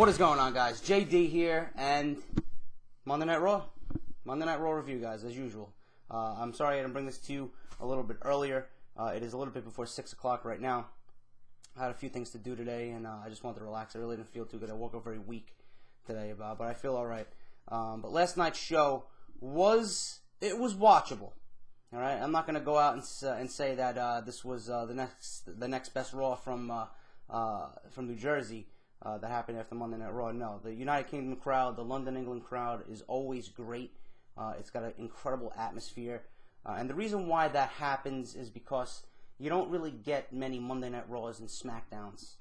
What is going on, guys? JD here, and Monday Night Raw. Monday Night Raw review, guys, as usual. I'm sorry I didn't bring this to you a little bit earlier. It is a little bit before 6 o'clock right now. I had a few things to do today, and I just wanted to relax. I really didn't feel too good. I woke up very weak today, but I feel all right. But last night's show was watchable. All right, I'm not going to go out and say that this was the next best Raw from New Jersey that happened after Monday Night Raw. No, the United Kingdom crowd, the London, England crowd is always great. It's got an incredible atmosphere, and the reason why that happens is because you don't really get many Monday Night Raws and SmackDowns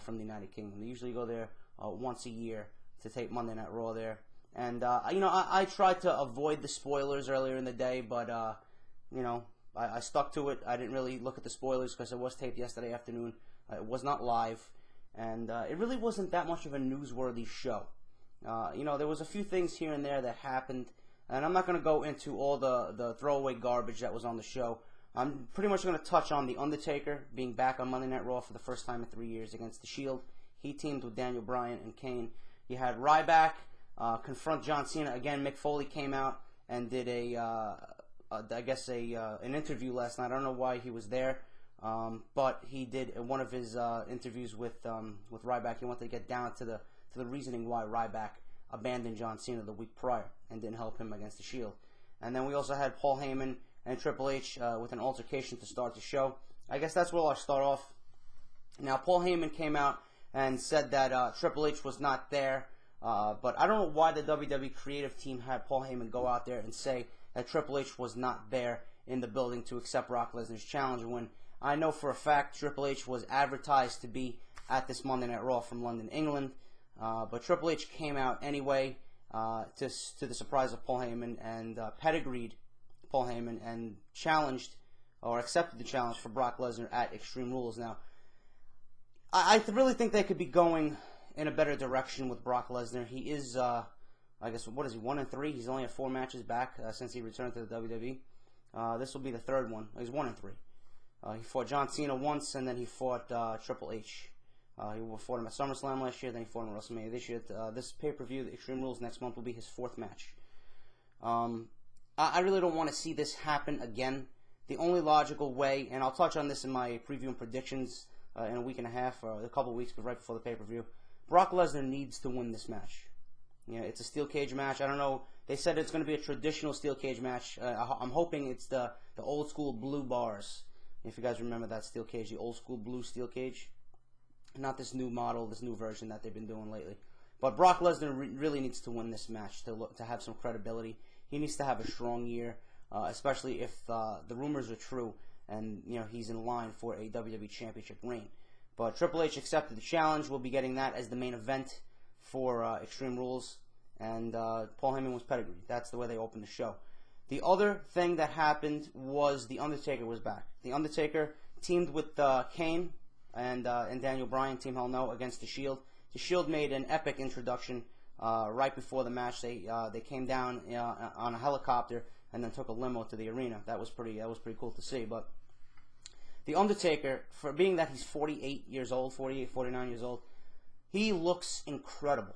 from the United Kingdom. They usually go there once a year to take Monday Night Raw there. And I tried to avoid the spoilers earlier in the day, but I stuck to it. I didn't really look at the spoilers because it was taped yesterday afternoon. It was not live, and it really wasn't that much of a newsworthy show. There was a few things here and there that happened, and I'm not going to go into all the throwaway garbage that was on the show. I'm pretty much going to touch on The Undertaker being back on Monday Night Raw for the first time in 3 years against The Shield. He teamed with Daniel Bryan and Kane. You had Ryback confront John Cena again. Mick Foley came out and did an interview last night. I don't know why he was there, but he did one of his interviews with Ryback. He wanted to get down to the reasoning why Ryback abandoned John Cena the week prior and didn't help him against the Shield. And then we also had Paul Heyman and Triple H with an altercation to start the show. I guess that's where I'll start off. Now, Paul Heyman came out and said that Triple H was not there, but I don't know why the WWE creative team had Paul Heyman go out there and say that Triple H was not there in the building to accept Brock Lesnar's challenge, when I know for a fact Triple H was advertised to be at this Monday Night Raw from London, England. But Triple H came out anyway to the surprise of Paul Heyman and pedigreed Paul Heyman and challenged or accepted the challenge for Brock Lesnar at Extreme Rules. Now, I really think they could be going in a better direction with Brock Lesnar. He is, I guess, what is he, 1-3? He's only had 4 matches back since he returned to the WWE. This will be the third one. He's 1-3. He fought John Cena once, and then he fought Triple H. He fought him at SummerSlam last year, then he fought him at WrestleMania this year. This pay-per-view, the Extreme Rules next month, will be his 4th match. I really don't want to see this happen again. The only logical way, and I'll touch on this in my preview and predictions in a week and a half, or a couple of weeks, but right before the pay-per-view, Brock Lesnar needs to win this match. It's a steel cage match. I don't know. They said it's going to be a traditional steel cage match. I'm hoping it's the old school blue bars. If you guys remember that steel cage, the old school blue steel cage. Not this new model, this new version that they've been doing lately. But Brock Lesnar really needs to win this match to have some credibility. He needs to have a strong year, especially if the rumors are true and he's in line for a WWE Championship reign. But Triple H accepted the challenge. We'll be getting that as the main event for Extreme Rules. And Paul Heyman was pedigreed. That's the way they opened the show. The other thing that happened was The Undertaker was back. The Undertaker teamed with Kane and Daniel Bryan, Team Hell No, against The Shield. The Shield made an epic introduction right before the match. They came down on a helicopter and then took a limo to the arena. That was pretty cool to see. But The Undertaker, for being that he's 48 years old, 48, 49 years old, he looks incredible.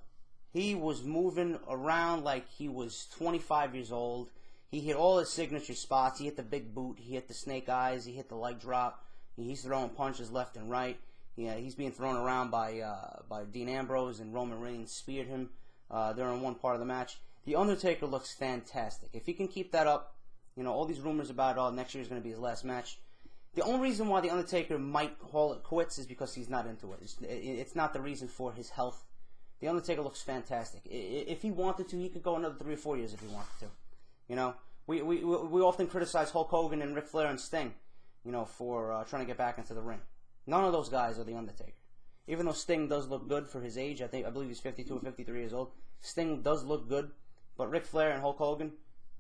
He was moving around like he was 25 years old. He hit all his signature spots. He hit the big boot. He hit the snake eyes. He hit the leg drop. He's throwing punches left and right. He's being thrown around by Dean Ambrose, and Roman Reigns speared him during one part of the match. The Undertaker looks fantastic. If he can keep that up, all these rumors about next year is going to be his last match. The only reason why The Undertaker might call it quits is because he's not into it. It's not the reason for his health. The Undertaker looks fantastic. If he wanted to, he could go another 3 or 4 years if he wanted to. We often criticize Hulk Hogan and Ric Flair and Sting, for trying to get back into the ring. None of those guys are The Undertaker. Even though Sting does look good for his age, I believe he's 52 or 53 years old. Sting does look good, but Ric Flair and Hulk Hogan,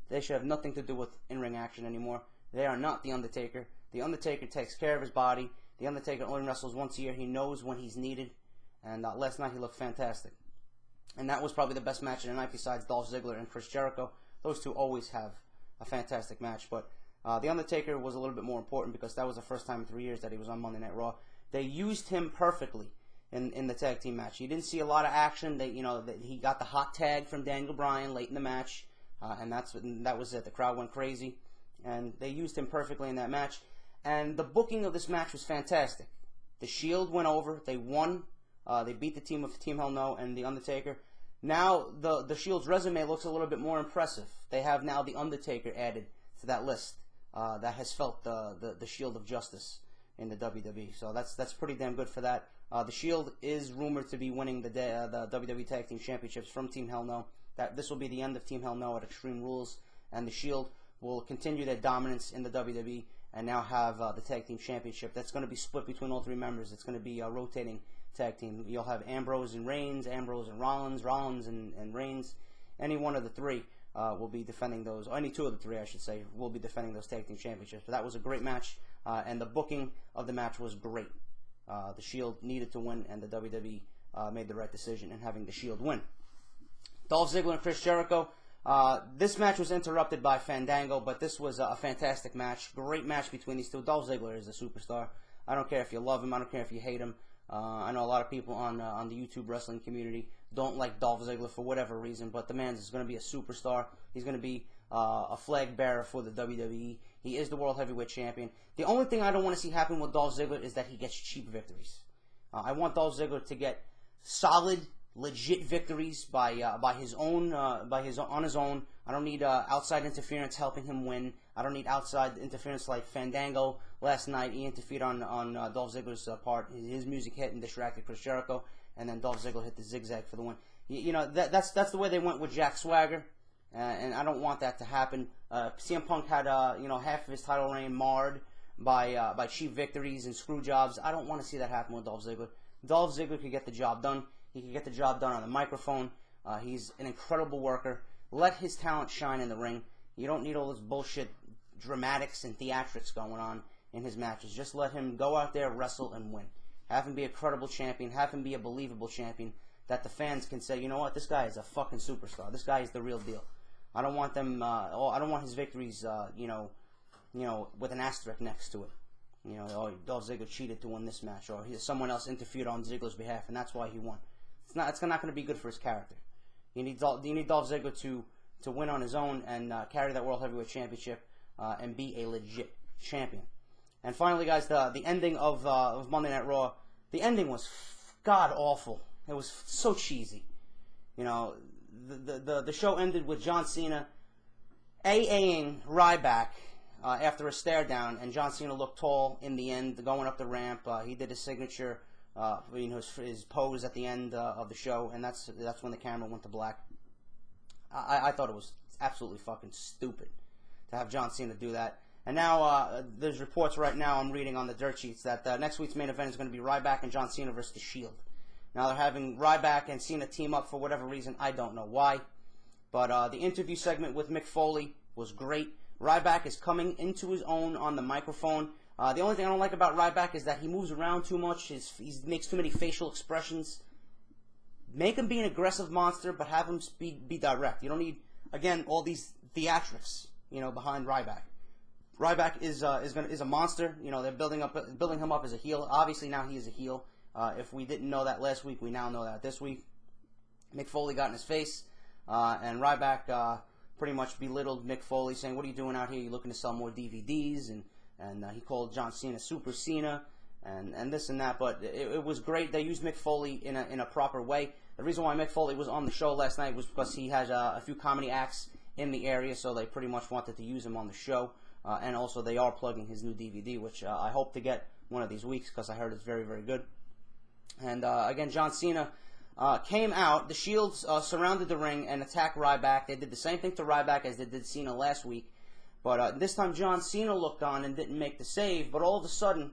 they should have nothing to do with in-ring action anymore. They are not The Undertaker. The Undertaker takes care of his body. The Undertaker only wrestles once a year. He knows when he's needed. And last night he looked fantastic. And that was probably the best match of the night besides Dolph Ziggler and Chris Jericho. Those two always have a fantastic match. But The Undertaker was a little bit more important because that was the first time in 3 years that he was on Monday Night Raw. They used him perfectly in the tag team match. You didn't see a lot of action. He got the hot tag from Daniel Bryan late in the match, and that was it. The crowd went crazy, and they used him perfectly in that match. And the booking of this match was fantastic. The Shield went over. They won. They beat the team of Team Hell No and the Undertaker. Now the Shield's resume looks a little bit more impressive. They have now the Undertaker added to that list that has felt the Shield of Justice in the WWE. So that's pretty damn good for that. The Shield is rumored to be winning the WWE Tag Team Championships from Team Hell No. This will be the end of Team Hell No at Extreme Rules, and the Shield will continue their dominance in the WWE and now have the Tag Team Championship. That's going to be split between all three members. It's going to be a rotating tag team. You'll have Ambrose and Reigns, Ambrose and Rollins, Rollins and Reigns. Any one of the three will be defending those, or any two of the three, I should say, will be defending those tag team championships. But that was a great match, and the booking of the match was great. The Shield needed to win, and the WWE made the right decision in having the Shield win. Dolph Ziggler and Chris Jericho. This match was interrupted by Fandango, but this was a fantastic match. Great match between these two. Dolph Ziggler is a superstar. I don't care if you love him. I don't care if you hate him. I know a lot of people on the YouTube wrestling community don't like Dolph Ziggler for whatever reason, but the man is going to be a superstar. He's going to be a flag bearer for the WWE. He is the World Heavyweight Champion. The only thing I don't want to see happen with Dolph Ziggler is that he gets cheap victories. I want Dolph Ziggler to get solid, legit victories by his own on his own. I don't need outside interference helping him win. I don't need outside interference like Fandango last night. He interfered on Dolph Ziggler's part. His music hit and distracted Chris Jericho, and then Dolph Ziggler hit the zigzag for the win. That's the way they went with Jack Swagger, and I don't want that to happen. CM Punk had half of his title reign marred by cheap victories and screw jobs. I don't want to see that happen with Dolph Ziggler. Dolph Ziggler could get the job done. He could get the job done on the microphone. He's an incredible worker. Let his talent shine in the ring. You don't need all this bullshit dramatics and theatrics going on in his matches. Just let him go out there, wrestle, and win. Have him be a credible champion. Have him be a believable champion that the fans can say, you know what, this guy is a fucking superstar. This guy is the real deal. I don't want them. I don't want his victories, with an asterisk next to it. Dolph Ziggler cheated to win this match, or someone else interfered on Ziggler's behalf, and that's why he won. It's not going to be good for his character. You need Dolph Ziggler to win on his own and carry that World Heavyweight Championship and be a legit champion. And finally, guys, the ending of Monday Night Raw, the ending was god awful. It was so cheesy. The show ended with John Cena AAing Ryback after a stare down, and John Cena looked tall in the end, going up the ramp. He did his signature, his pose at the end of the show, and that's when the camera went to black. I thought it was absolutely fucking stupid to have John Cena do that. And now there's reports right now I'm reading on the dirt sheets that next week's main event is going to be Ryback and John Cena versus The Shield. Now they're having Ryback and Cena team up for whatever reason. I don't know why. But the interview segment with Mick Foley was great. Ryback is coming into his own on the microphone. The only thing I don't like about Ryback is that he moves around too much. He makes too many facial expressions. Make him be an aggressive monster, but have him be direct. You don't need, again, all these theatrics, behind Ryback. Ryback is a monster. They're building him up as a heel. Obviously now he is a heel. If we didn't know that last week, we now know that this week. Mick Foley got in his face, and Ryback pretty much belittled Mick Foley, saying, "What are you doing out here? You looking to sell more DVDs?" And he called John Cena Super Cena, and this and that. But it was great. They used Mick Foley in a proper way. The reason why Mick Foley was on the show last night was because he has a few comedy acts in the area, so they pretty much wanted to use him on the show. And also they are plugging his new DVD, which I hope to get one of these weeks because I heard it's very, very good. And again, John Cena came out. The Shields surrounded the ring and attacked Ryback. They did the same thing to Ryback as they did Cena last week. But this time John Cena looked on and didn't make the save. But all of a sudden,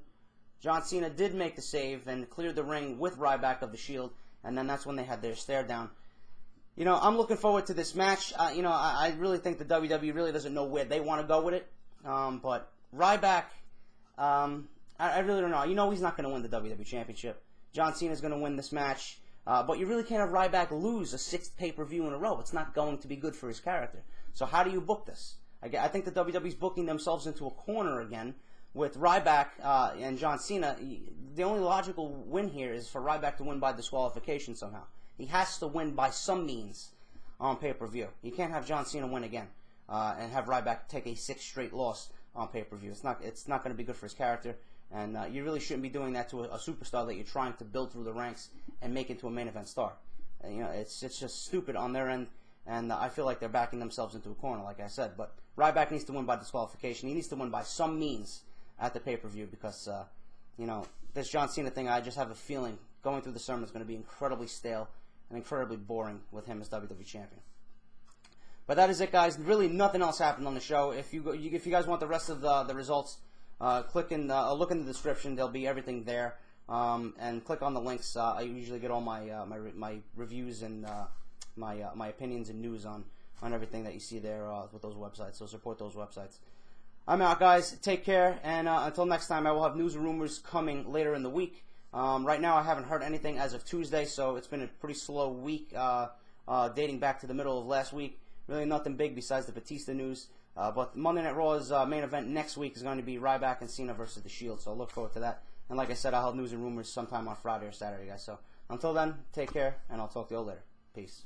John Cena did make the save and cleared the ring with Ryback of the Shield. And then that's when they had their stare down. I'm looking forward to this match. I really think the WWE really doesn't know where they want to go with it. But Ryback, I really don't know. He's not going to win the WWE Championship. John Cena's going to win this match. But you really can't have Ryback lose a 6th pay-per-view in a row. It's not going to be good for his character. So how do you book this? I think the WWE's booking themselves into a corner again with Ryback and John Cena, the only logical win here is for Ryback to win by disqualification somehow. He has to win by some means on pay-per-view. You can't have John Cena win again and have Ryback take a 6th straight loss on pay-per-view. It's not going to be good for his character, and you really shouldn't be doing that to a superstar that you're trying to build through the ranks and make into a main event star. And, it's just stupid on their end, and I feel like they're backing themselves into a corner, like I said. But Ryback needs to win by disqualification. He needs to win by some means at the pay-per-view because, this John Cena thing, I just have a feeling going through the sermon is going to be incredibly stale and incredibly boring with him as WWE Champion. But that is it, guys. Really nothing else happened on the show. If you guys want the rest of the results, look in the description. There'll be everything there. And click on the links. I usually get all my my reviews and my opinions and news on everything that you see there with those websites. So support those websites. I'm out, guys. Take care, and until next time, I will have news and rumors coming later in the week. Right now, I haven't heard anything as of Tuesday, so it's been a pretty slow week dating back to the middle of last week. Really nothing big besides the Batista news. But Monday Night Raw's main event next week is going to be Ryback and Cena versus The Shield, so look forward to that. And like I said, I'll have news and rumors sometime on Friday or Saturday, guys. So until then, take care, and I'll talk to you all later. Peace.